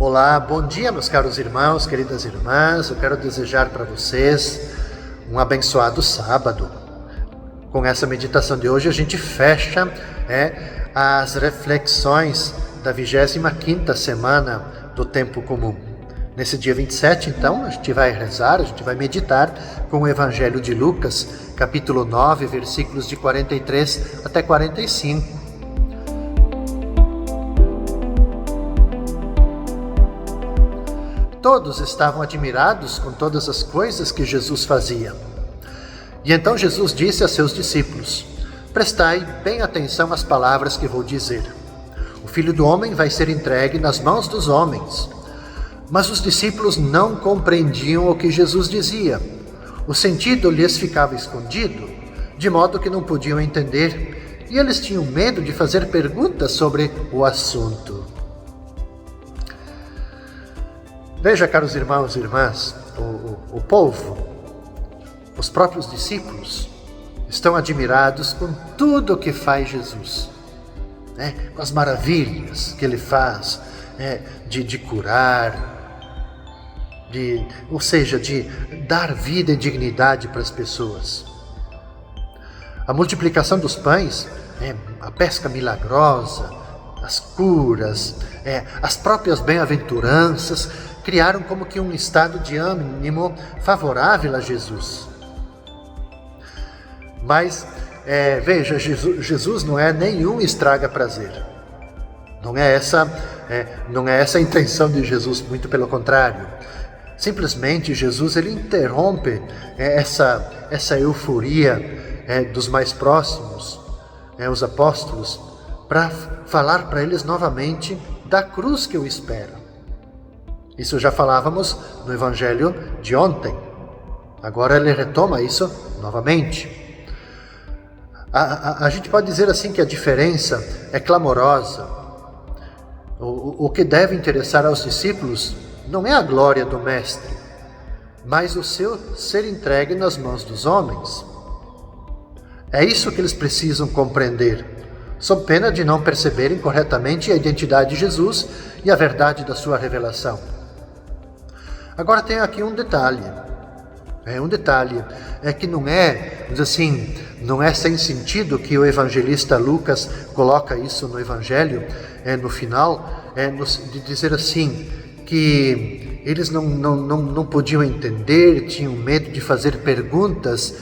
Olá, bom dia meus caros irmãos, queridas irmãs. Eu quero desejar para vocês um abençoado sábado. Com essa meditação de hoje a gente fecha as reflexões da 25ª semana do Tempo Comum. Nesse dia 27, então, a gente vai rezar, a gente vai meditar com o Evangelho de Lucas, capítulo 9, versículos de 43 até 45. Todos estavam admirados com todas as coisas que Jesus fazia. E então Jesus disse a seus discípulos: prestai bem atenção às palavras que vou dizer. O Filho do Homem vai ser entregue nas mãos dos homens. Mas os discípulos não compreendiam o que Jesus dizia. O sentido lhes ficava escondido, de modo que não podiam entender, e eles tinham medo de fazer perguntas sobre o assunto. Veja, caros irmãos e irmãs, o povo, os próprios discípulos, estão admirados com tudo o que faz Jesus, com as maravilhas que ele faz, de curar, ou seja, de dar vida e dignidade para as pessoas. A multiplicação dos pães, a pesca milagrosa, as curas, as próprias bem-aventuranças, criaram como que um estado de ânimo favorável a Jesus. Mas, veja, Jesus não é nenhum estraga-prazer. Não é essa a intenção de Jesus, muito pelo contrário. Simplesmente Jesus ele interrompe essa euforia dos mais próximos, os apóstolos, para falar para eles novamente da cruz que o espera. Isso já falávamos no Evangelho de ontem. Agora ele retoma isso novamente. A gente pode dizer assim que a diferença é clamorosa. O que deve interessar aos discípulos não é a glória do Mestre, mas o seu ser entregue nas mãos dos homens. É isso que eles precisam compreender, sob pena de não perceberem corretamente a identidade de Jesus e a verdade da sua revelação. Agora tem aqui um detalhe. É que não é sem sentido que o evangelista Lucas coloca isso no Evangelho, no final, de dizer assim, que eles não podiam entender, tinham medo de fazer perguntas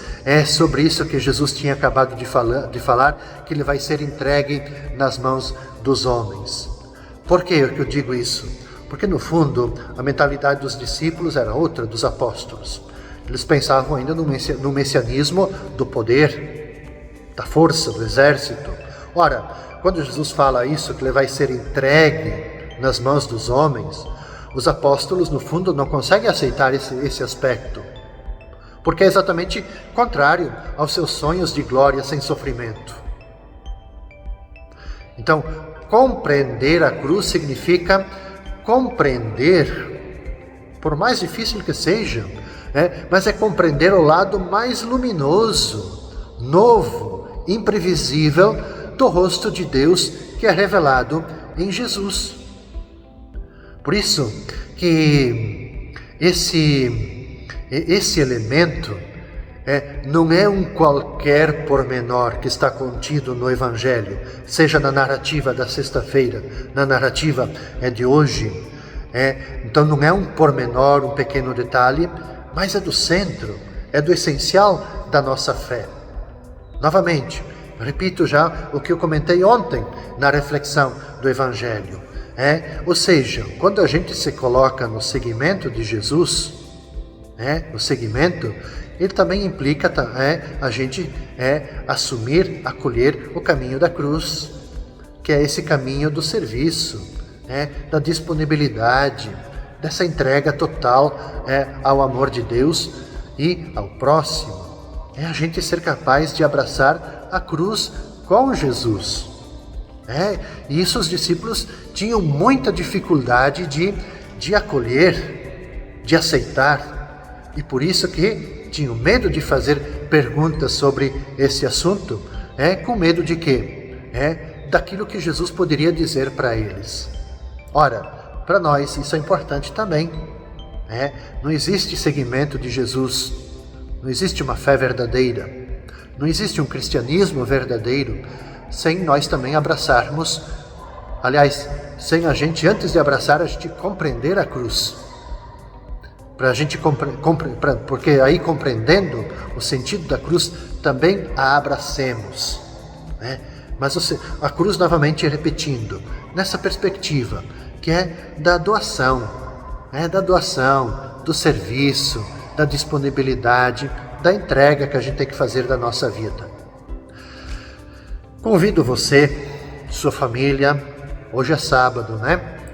sobre isso que Jesus tinha acabado de falar, que ele vai ser entregue nas mãos dos homens. Por que eu digo isso? Porque, no fundo, a mentalidade dos discípulos era outra, dos apóstolos. Eles pensavam ainda no messianismo do poder, da força, do exército. Ora, quando Jesus fala isso, que ele vai ser entregue nas mãos dos homens, os apóstolos, no fundo, não conseguem aceitar esse aspecto, porque é exatamente contrário aos seus sonhos de glória sem sofrimento. Então, compreender a cruz significa compreender, por mais difícil que seja, mas é compreender o lado mais luminoso, novo, imprevisível do rosto de Deus que é revelado em Jesus. Por isso que esse elemento não é um qualquer pormenor que está contido no Evangelho, seja na narrativa da sexta-feira, na narrativa de hoje. Então não é um pormenor, um pequeno detalhe, mas é do centro, é do essencial da nossa fé. Novamente, repito já o que eu comentei ontem na reflexão do Evangelho. Ou seja, quando a gente se coloca no seguimento de Jesus, o seguimento, ele também implica a gente assumir, acolher o caminho da cruz, que é esse caminho do serviço, da disponibilidade, dessa entrega total ao amor de Deus e ao próximo. É a gente ser capaz de abraçar a cruz com Jesus. E isso os discípulos tinham muita dificuldade de acolher, de aceitar, e por isso que tinham medo de fazer perguntas sobre esse assunto, com medo de quê? Daquilo que Jesus poderia dizer para eles. Ora, para nós isso é importante também. Não existe seguimento de Jesus, não existe uma fé verdadeira, não existe um cristianismo verdadeiro sem nós também abraçarmos, aliás, sem a gente, antes de abraçar, a gente compreender a cruz. Porque aí, compreendendo o sentido da cruz, também a abracemos. Mas a cruz, novamente repetindo, nessa perspectiva, que é da doação, do serviço, da disponibilidade, da entrega que a gente tem que fazer da nossa vida. Convido você, sua família, hoje é sábado,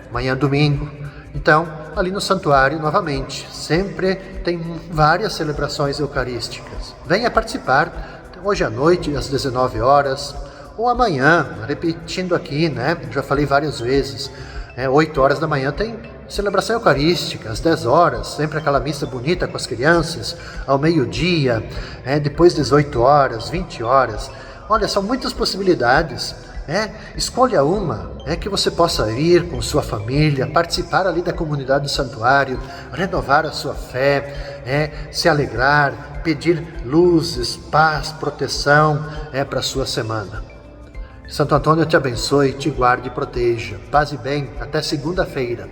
amanhã é domingo, então ali no santuário novamente, sempre tem várias celebrações eucarísticas. Venha participar, hoje à noite às 19 horas, ou amanhã, repetindo aqui, já falei várias vezes, 8 horas da manhã tem celebração eucarística, às 10 horas, sempre aquela missa bonita com as crianças, ao meio-dia, depois 18 horas, 20 horas. Olha, são muitas possibilidades. Escolha uma, que você possa ir com sua família, participar ali da comunidade do santuário, renovar a sua fé, se alegrar, pedir luzes, paz, proteção para a sua semana. Santo Antônio te abençoe, te guarde e proteja. Paz e bem, até segunda-feira.